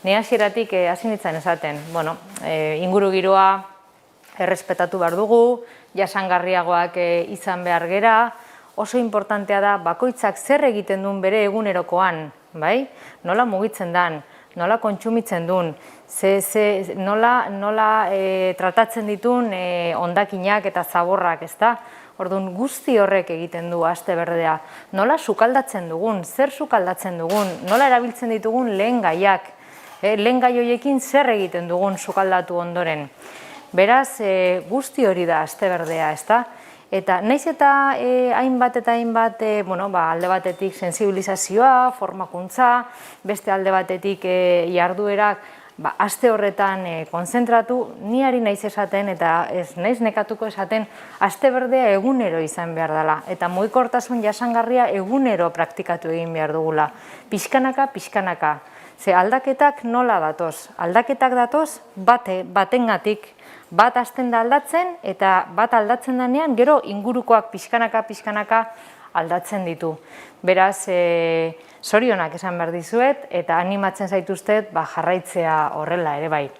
Ni hasieratik hasi nintzen esaten, inguru giroa errespetatu behar dugu, jasangarriagoak izan behar gera, oso importantea da bakoitzak zer egiten duen bere egunerokoan, bai? Nola mugitzen dan, nola kontsumitzen duen, nola tratatzen ditun hondakinak eta zaborrak, ezta? Orduan, guzti horrek egiten du aste berdea. Nola sukaldatzen dugun, zer sukaldatzen dugun, nola erabiltzen ditugun lehen gaiak, lehen gai horiekin zer egiten dugun sukaldatu ondoren. Beraz, guzti hori da aste berdea, ezta? Eta naiz eta hainbat alde batetik sentsibilizazioa, formakuntza, beste alde batetik jarduerak aste horretan konzentratu, ni ari naiz esaten eta ez naiz nekatuko esaten aste berdea egunero izan behar dela. Eta mugikortasun jasangarria egunero praktikatu egin behar dugula. Pixkanaka, pixkanaka. Ze aldaketak nola datoz? Aldaketak datoz batengatik. Bat hasten da aldatzen eta bat aldatzen denean gero ingurukoak pixkanaka aldatzen ditu. Beraz, zorionak esan behar dizuet eta animatzen zaituztet jarraitzea horrela ere bai.